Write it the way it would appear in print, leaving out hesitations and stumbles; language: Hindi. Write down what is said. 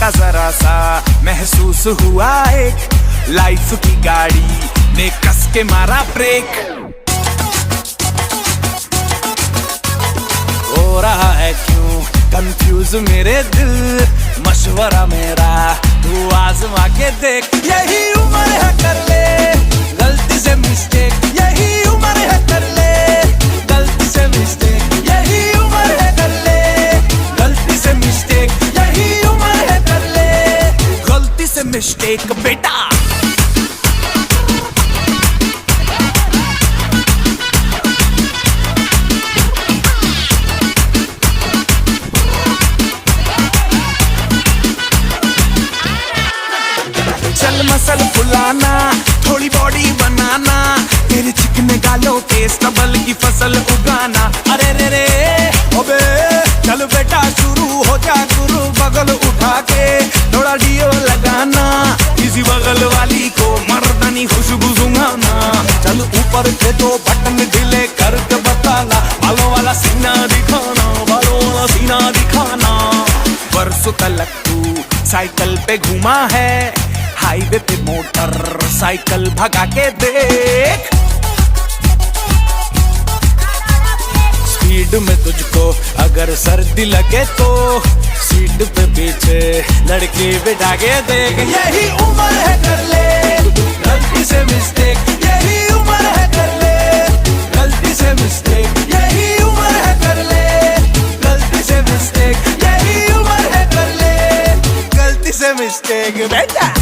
झटका जरा सा महसूस हुआ एक, लाइफ की गाड़ी ने कस के मारा ब्रेक। हो रहा है क्यों कंफ्यूज मेरे दिल, मशवरा मेरा तू आजमा के देख। यही उम्र है कर ले गलती से मिस्टेक, यही उम्र है कर ले गलती से मिस्टेक, यही उम्र है कर ले गलती से मिस्टेक, यही उम्र है कर ले गलती से मिस्टेक बेटा। चल मसल फुलाना, थोड़ी बॉडी बनाना, तेरे चिकने गालों के स्टबल की फसल उगाना। अरे रे रे ओबे चल बेटा शुरू हो जा गुरु, बगल उठा के थोड़ा डियो लगाना, किसी बगल वाली को मर्दानी खुशबू सुंघाना। चल ऊपर के दो बटन ढीले करके बताना, बालों वाला सीना दिखाना, बालों वाला सीना दिखाना। बरसों तक तू साइकिल पे घुमा है, हाईवे पे मोटर साइकिल भगा के देख। स्पीड में तुझको अगर सर्दी लगे तो सीट पे पीछे लड़की बिठा के देख। यही उम्र है कर ले गलती से मिस्टेक, यही उम्र है कर ले गलती से मिस्टेक, यही उम्र है कर ले गलती से मिस्टेक, यही उम्र है कर ले गलती से मिस्टेक बेटा।